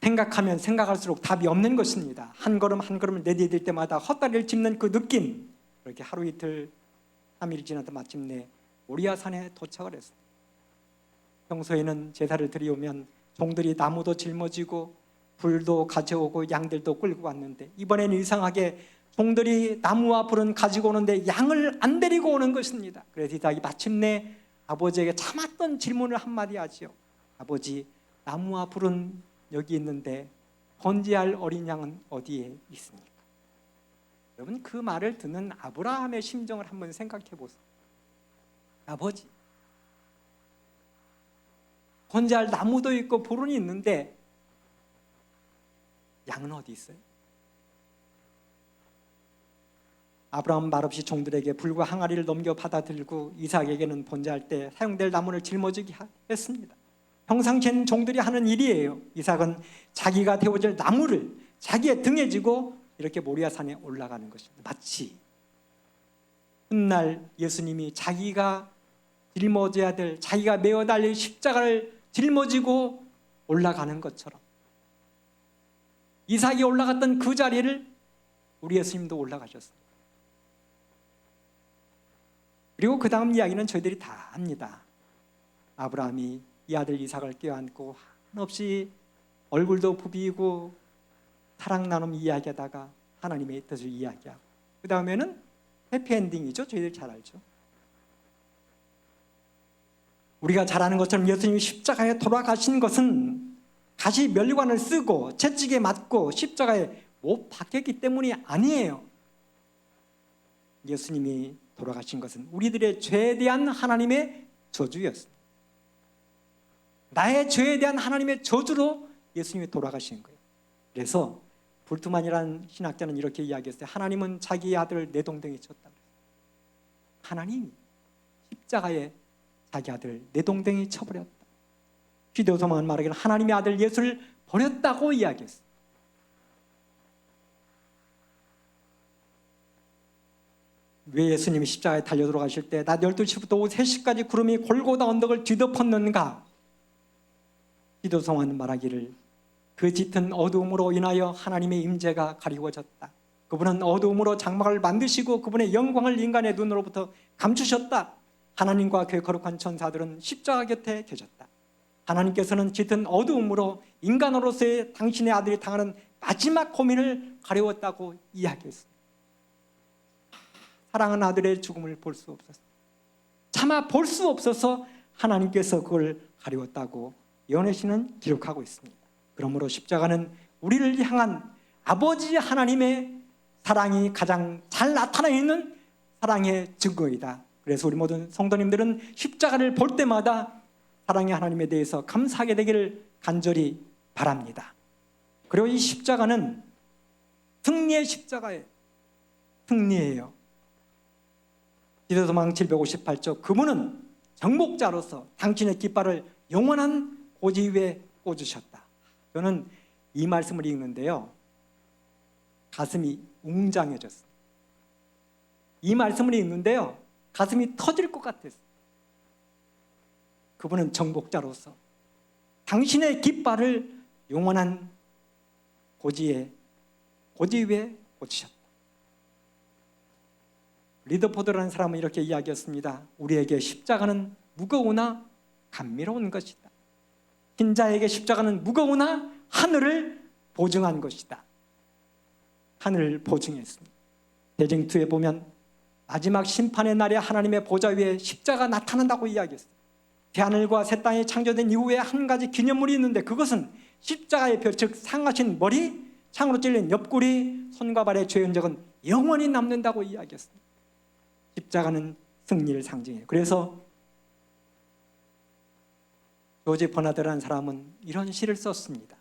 생각하면 생각할수록 답이 없는 것입니다. 한 걸음 한 걸음을 내디딜 때마다 헛다리를 짚는 그 느낌. 그렇게 하루 이틀 3일 지나다 마침내 모리아 산에 도착을 했어요. 평소에는 제사를 드리오면 종들이 나무도 짊어지고 불도 가져오고 양들도 끌고 왔는데 이번에는 이상하게 종들이 나무와 불은 가지고 오는데 양을 안 데리고 오는 것입니다. 그래서 이삭이 마침내 아버지에게 참았던 질문을 한마디 하지요. 아버지, 나무와 불은 여기 있는데 번제할 어린 양은 어디에 있습니까? 여러분, 그 말을 듣는 아브라함의 심정을 한번 생각해 보세요. 아버지, 번제할 나무도 있고 불은 있는데 양은 어디 있어요? 아브라함은 말없이 종들에게 불과 항아리를 넘겨 받아들고 이삭에게는 번제할 때 사용될 나무를 짊어지게 했습니다. 평상시엔 종들이 하는 일이에요. 이삭은 자기가 데워질 나무를 자기의 등에 지고 이렇게 모리아산에 올라가는 것입니다. 마치 훗날 예수님이 자기가 짊어져야 될, 자기가 메어 달릴 십자가를 짊어지고 올라가는 것처럼 이삭이 올라갔던 그 자리를 우리 예수님도 올라가셨습니다. 그리고 그 다음 이야기는 저희들이 다 압니다. 아브라함이 이 아들 이삭을 껴안고 한없이 얼굴도 부비고 사랑 나눔 이야기하다가 하나님의 뜻을 이야기하고, 그 다음에는 해피엔딩이죠. 저희들 잘 알죠. 우리가 잘 아는 것처럼 예수님이 십자가에 돌아가신 것은 가시 면류관을 쓰고 채찍에 맞고 십자가에 못 박혔기 때문이 아니에요. 예수님이 돌아가신 것은 우리들의 죄에 대한 하나님의 저주였습니다. 나의 죄에 대한 하나님의 저주로 예수님이 돌아가신 거예요. 그래서 불트만이라는 신학자는 이렇게 이야기했어요. 하나님은 자기의 아들을 내동댕이 쳤다. 하나님이 십자가에 자기 아들을 내동댕이 쳐버렸다. 히데오소망은 말하기를 하나님의 아들 예수를 버렸다고 이야기했어요. 왜 예수님이 십자가에 달려 들어가실 때 낮 12시부터 오후 3시까지 구름이 골고다 언덕을 뒤덮었는가? 히데오소망은 말하기를 그 짙은 어두움으로 인하여 하나님의 임재가 가리워졌다. 그분은 어두움으로 장막을 만드시고 그분의 영광을 인간의 눈으로부터 감추셨다. 하나님과 그의 거룩한 천사들은 십자가 곁에 계셨다. 하나님께서는 짙은 어두움으로 인간으로서의 당신의 아들이 당하는 마지막 고민을 가려웠다고 이야기했습니다. 사랑하는 아들의 죽음을 볼 수 없어서, 차마 볼 수 없어서 하나님께서 그걸 가려웠다고 요한계시는 기록하고 있습니다. 그러므로 십자가는 우리를 향한 아버지 하나님의 사랑이 가장 잘 나타나 있는 사랑의 증거이다. 그래서 우리 모든 성도님들은 십자가를 볼 때마다 사랑의 하나님에 대해서 감사하게 되기를 간절히 바랍니다. 그리고 이 십자가는 승리의 십자가예요. 승리예요. 히데오소망 758쪽, 그분은 정복자로서 당신의 깃발을 영원한 고지 위에 꽂으셨다. 저는 이 말씀을 읽는데요, 가슴이 웅장해졌어요. 이 말씀을 읽는데요, 가슴이 터질 것 같았어요. 그분은 정복자로서 당신의 깃발을 영원한 고지 위에 꽂으셨다. 리더포드라는 사람은 이렇게 이야기했습니다. 우리에게 십자가는 무거우나 감미로운 것이다. 흰자에게 십자가는 무거우나 하늘을 보증한 것이다. 하늘을 보증했습니다. 대쟁투에 보면 마지막 심판의 날에 하나님의 보좌 위에 십자가 나타난다고 이야기했어요. 새하늘과 새 땅이 창조된 이후에 한 가지 기념물이 있는데 그것은 십자가의 표, 즉 상하신 머리, 창으로 찔린 옆구리, 손과 발의 죄 흔적은 영원히 남는다고 이야기했습니다. 십자가는 승리를 상징해요. 그래서 조지 버나드라는 사람은 이런 시를 썼습니다.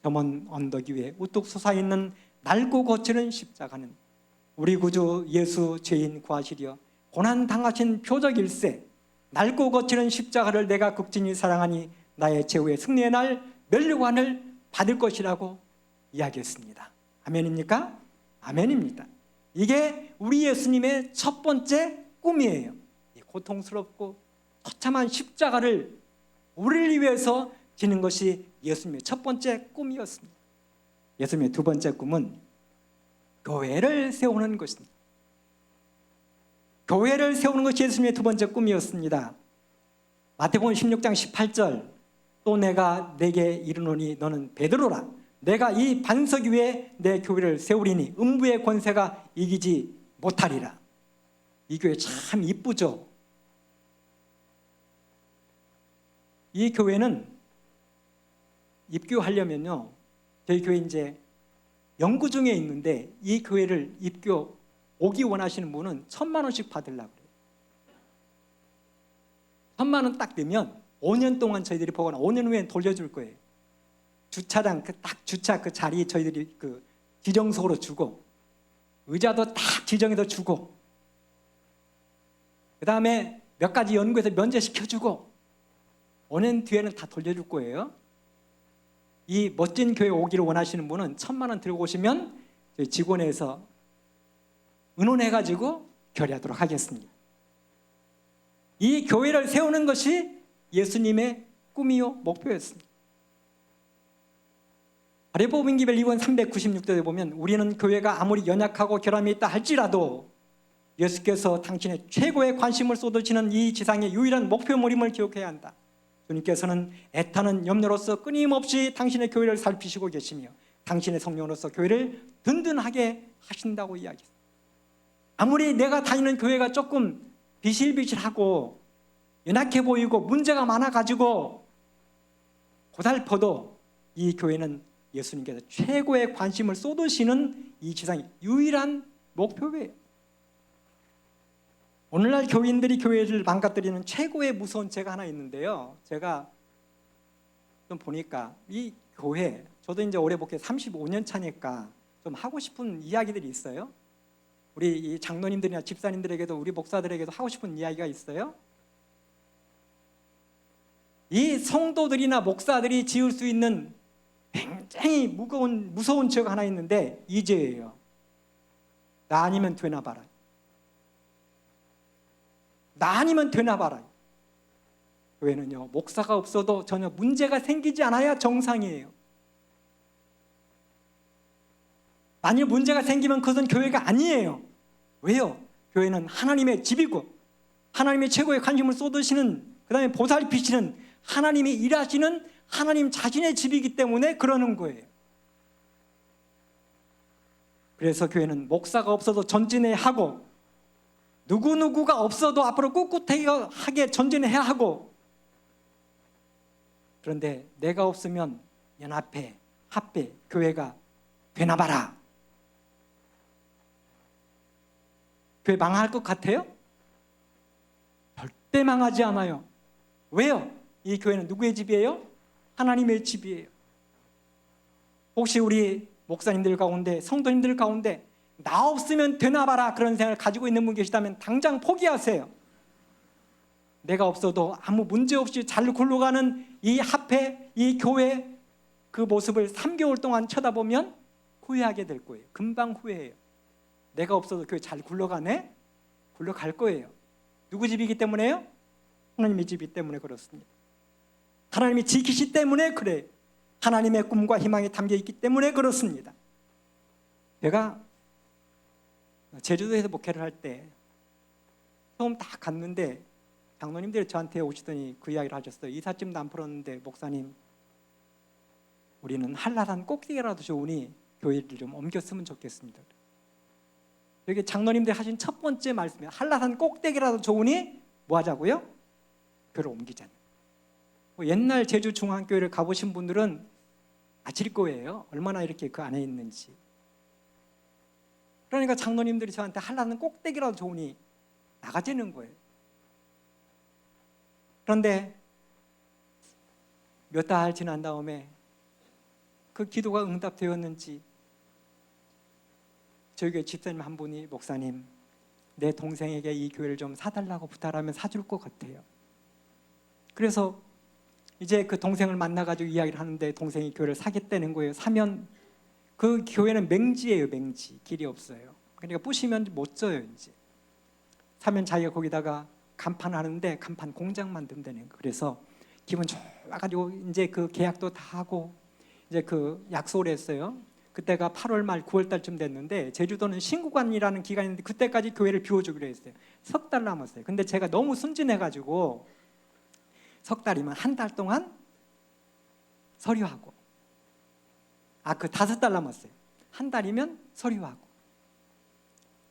저 먼 언덕 위에 우뚝 솟아있는 낡고 거칠은 십자가는 우리 구주 예수 죄인 구하시려 고난 당하신 표적일세. 낡고 거칠은 십자가를 내가 극진히 사랑하니 나의 최후의 승리의 날 면류관을 받을 것이라고 이야기했습니다. 아멘입니까? 아멘입니다. 이게 우리 예수님의 첫 번째 꿈이에요. 이 고통스럽고 처참한 십자가를 우리를 위해서 지는 것이 예수님의 첫 번째 꿈이었습니다. 예수님의 두 번째 꿈은 교회를 세우는 것입니다. 교회를 세우는 것이 예수님의 두 번째 꿈이었습니다. 마태복음 16장 18절, 또 내가 내게 이르노니 너는 베드로라. 내가 이 반석 위에 내 교회를 세우리니 음부의 권세가 이기지 못하리라. 이 교회 참 이쁘죠? 이 교회는 입교하려면요, 저희 교회 이제 연구 중에 있는데 이 교회를 입교 오기 원하시는 분은 1,000만 원씩 받으려고 그래요. 1,000만 원 딱 내면 5년 동안 저희들이 보거나 5년 후에 돌려줄 거예요. 주차장 딱 주차 그 자리 저희들이 그 지정석으로 주고, 의자도 딱 지정해서 주고, 그 다음에 몇 가지 연구해서 면제시켜주고, 5년 뒤에는 다 돌려줄 거예요. 이 멋진 교회 오기를 원하시는 분은 1,000만 원 들고 오시면 저희 직원에서 의논해가지고 결의하도록 하겠습니다. 이 교회를 세우는 것이 예수님의 꿈이요 목표였습니다. 마리아복음기별 2권 396쪽에 보면 우리는 교회가 아무리 연약하고 결함이 있다 할지라도 예수께서 당신의 최고의 관심을 쏟으시는 이 지상의 유일한 목표물임을 기억해야 한다. 주님께서는 애타는 염려로서 끊임없이 당신의 교회를 살피시고 계시며 당신의 성령으로서 교회를 든든하게 하신다고 이야기했습니다. 아무리 내가 다니는 교회가 조금 비실비실하고 연약해 보이고 문제가 많아가지고 고달퍼도 이 교회는 예수님께서 최고의 관심을 쏟으시는 이 지상의 유일한 목표예요. 오늘날 교인들이 교회를 망가뜨리는 최고의 무서운 죄가 하나 있는데요, 제가 좀 보니까 이 교회, 저도 이제 올해 목회 35년 차니까 좀 하고 싶은 이야기들이 있어요. 우리 이 장로님들이나 집사님들에게도 우리 목사들에게도 하고 싶은 이야기가 있어요. 이 성도들이나 목사들이 지을 수 있는 굉장히 무서운 죄가 하나 있는데 이 죄예요. 나 아니면 되나 봐라. 나 아니면 되나 봐라. 교회는요, 목사가 없어도 전혀 문제가 생기지 않아야 정상이에요. 만일 문제가 생기면 그것은 교회가 아니에요. 왜요? 교회는 하나님의 집이고 하나님의 최고의 관심을 쏟으시는, 그 다음에 보살피시는 하나님이 일하시는 하나님 자신의 집이기 때문에 그러는 거예요. 그래서 교회는 목사가 없어도 전진해야 하고, 누구누구가 없어도 앞으로 꿋꿋하게 전진해야 하고, 그런데 내가 없으면 연합회, 합회, 교회가 되나 봐라. 교회 망할 것 같아요? 절대 망하지 않아요. 왜요? 이 교회는 누구의 집이에요? 하나님의 집이에요. 혹시 우리 목사님들 가운데, 성도님들 가운데 나 없으면 되나 봐라 그런 생각을 가지고 있는 분 계시다면 당장 포기하세요. 내가 없어도 아무 문제 없이 잘 굴러가는 이 합회, 이 교회, 그 모습을 3개월 동안 쳐다보면 후회하게 될 거예요. 금방 후회해요. 내가 없어도 교회 잘 굴러가네? 굴러갈 거예요. 누구 집이기 때문에요? 하나님의 집이기 때문에 그렇습니다. 하나님이 지키시 때문에 그래요. 하나님의 꿈과 희망이 담겨있기 때문에 그렇습니다. 제가 제주도에서 목회를 할 때 처음 딱 갔는데 장로님들이 저한테 오시더니 그 이야기를 하셨어요. 이삿짐도 안 풀었는데 목사님, 우리는 한라산 꼭대기라도 좋으니 교회를 좀 옮겼으면 좋겠습니다. 여기 장로님들이 하신 첫 번째 말씀이에요. 한라산 꼭대기라도 좋으니 뭐 하자고요? 교회를 옮기자는. 옛날 제주 중앙교회를 가보신 분들은 아실 거예요. 얼마나 이렇게 그 안에 있는지. 그러니까 장로님들이 저한테 한라산 꼭대기라도 좋으니 나가자는 거예요. 그런데 몇 달 지난 다음에 그 기도가 응답되었는지 저희 교회 집사님 한 분이, 목사님, 내 동생에게 이 교회를 좀 사달라고 부탁하면 사줄 것 같아요. 그래서 이제 그 동생을 만나가지고 이야기를 하는데 동생이 교회를 사겠다는 거예요. 사면 그 교회는 맹지예요. 맹지. 길이 없어요. 그러니까 부시면 못 져요. 이제 사면 자기가 거기다가 간판하는데 간판 공장 만든다는 거. 그래서 기분 좋아가지고 이제 그 계약도 다 하고 이제 그 약속을 했어요. 그때가 8월 말 9월 달쯤 됐는데 제주도는 신구관이라는 기간이 있는데 그때까지 교회를 비워주기로 했어요. 석 달 남았어요. 근데 제가 너무 순진해가지고 석 달이면 한 달 동안 서류하고 그 5달 남았어요. 한 달이면 서류하고,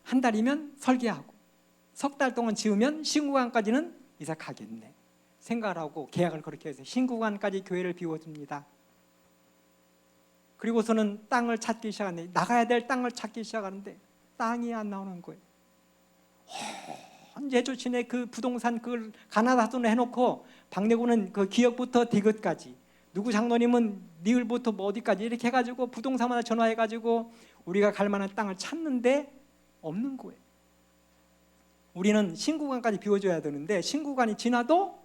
한 달이면 설계하고, 석 달 동안 지으면 신구관까지는 이사 가겠네 생각을 하고 계약을 그렇게 해서 신구관까지 교회를 비워줍니다. 그리고서는 땅을 찾기 시작하는데, 나가야 될 땅을 찾기 시작하는데 땅이 안 나오는 거예요. 제주 시내 그 부동산 그걸 가나다순을 해놓고 박내구는 그 기역부터 디귿까지, 누구 장로님은 니을부터 뭐 어디까지 이렇게 해가지고 부동산마다 전화해가지고 우리가 갈 만한 땅을 찾는데 없는 거예요. 우리는 신구관까지 비워줘야 되는데 신구관이 지나도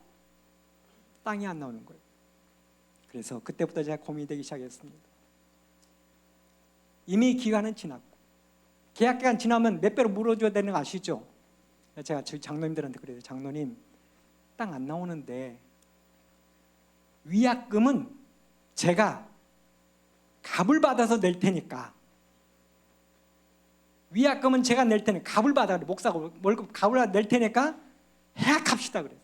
땅이 안 나오는 거예요. 그래서 그때부터 제가 고민이 되기 시작했습니다. 이미 기간은 지났고 계약 기간 지나면 몇 배로 물어줘야 되는 거 아시죠? 제가 저희 장로님들한테 그래요. 장로님, 땅 안 나오는데 위약금은 제가 갑을 받아서 낼 테니까, 위약금은 제가 낼 테니까, 갑을 받아, 목사가 월급 갑을 낼 테니까 해약합시다 그래서.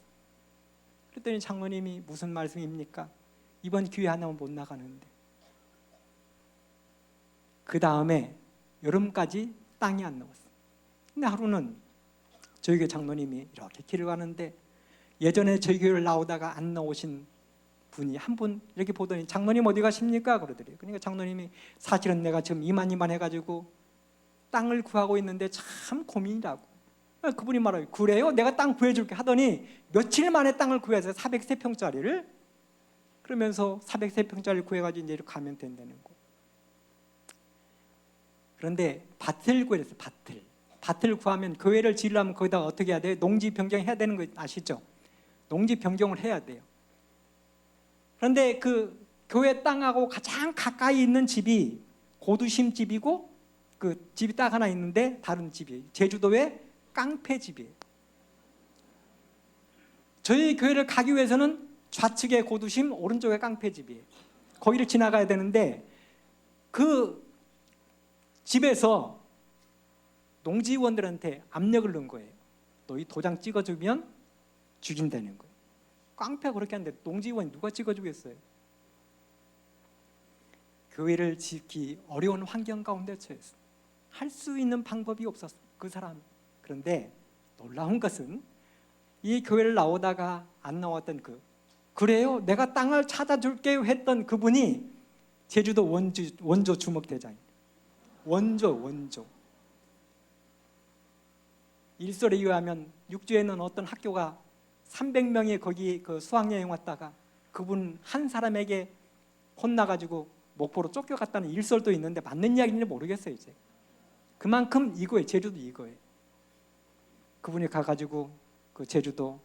그랬더니 장로님이 무슨 말씀입니까? 이번 기회 하나면 못 나가는데. 그 다음에 여름까지 땅이 안 나왔어요. 근데 하루는 저희 교회 장로님이 이렇게 길을 가는데 예전에 저희 교회를 나오다가 안 나오신 분이 한 분 이렇게 보더니 장로님 어디 가십니까? 그러더래요. 그러니까 장로님이 사실은 내가 지금 이만 해가지고 땅을 구하고 있는데 참 고민이라고. 그분이 말해요. 그래요? 내가 땅 구해줄게 하더니 며칠 만에 땅을 구해서 403평짜리를, 그러면서 403평짜리를 구해가지고 이제 이렇게 가면 된다는 거. 그런데 밭을 구했어요. 밭을 구하면 교회를 지으려면 거기다가 어떻게 해야 돼요? 농지 변경해야 되는 거 아시죠? 농지 변경을 해야 돼요. 그런데 그 교회 땅하고 가장 가까이 있는 집이 고두심 집이고, 그 집이 딱 하나 있는데 다른 집이에요. 제주도의 깡패 집이에요. 저희 교회를 가기 위해서는 좌측에 고두심, 오른쪽에 깡패 집이에요. 거기를 지나가야 되는데 그 집에서 농지위원들한테 압력을 넣은 거예요. 너희 도장 찍어주면 죽인다는 거예요. 깡패가 그렇게 하는데 농지위원이 누가 찍어주겠어요? 교회를 짓기 어려운 환경 가운데 처했어요. 할 수 있는 방법이 없었어요, 그 사람. 그런데 놀라운 것은 이 교회를 나오다가 안 나왔던 그래요? 내가 땅을 찾아줄게요 했던 그분이 제주도 원조 주목대장이에요. 원조. 일설에 의하면 육주에는 어떤 학교가 300명이 거기 그 수학여행 왔다가 그분 한 사람에게 혼나가지고 목포로 쫓겨갔다는 일설도 있는데 맞는 이야기인지 모르겠어요. 이제 그만큼 이거예요. 제주도 이거예요. 그분이 가가지고 그 제주도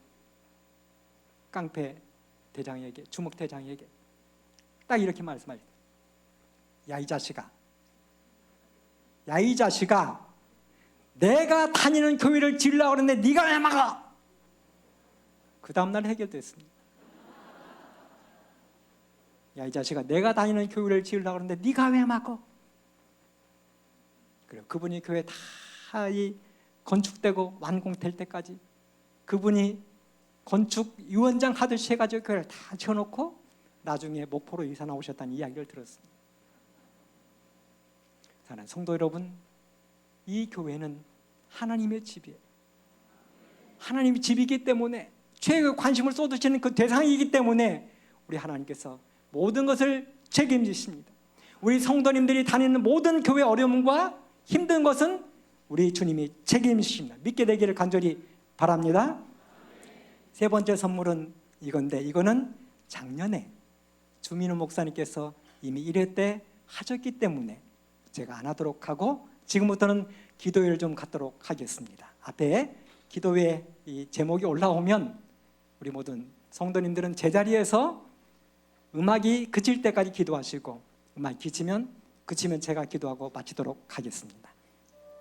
깡패 대장에게, 주목 대장에게 딱 이렇게 말씀하셨어요. 야 이 자식아, 내가 다니는 교회를 지으려고 그러는데 네가 왜 막아? 그 다음날 해결됐습니다. 야 이 자식아, 내가 다니는 교회를 지으려고 그러는데 네가 왜 막어? 그래요. 그분이 교회 다 이 건축되고 완공될 때까지 그분이 건축위원장 하듯이 해가지고 교회를 다 지어놓고 나중에 목포로 이사 나오셨다는 이야기를 들었습니다. 사랑하는 성도 여러분, 이 교회는 하나님의 집이에요. 하나님의 집이기 때문에 최고의 관심을 쏟으시는 그 대상이기 때문에 우리 하나님께서 모든 것을 책임지십니다. 우리 성도님들이 다니는 모든 교회 어려움과 힘든 것은 우리 주님이 책임지십니다. 믿게 되기를 간절히 바랍니다. 세 번째 선물은 이건데, 이거는 작년에 주민우 목사님께서 이미 1회 때 하셨기 때문에 제가 안 하도록 하고 지금부터는 기도회를 좀 갖도록 하겠습니다. 앞에 기도회 이 제목이 올라오면 우리 모든 성도님들은 제자리에서 음악이 그칠 때까지 기도하시고, 음악이 그치면 제가 기도하고 마치도록 하겠습니다.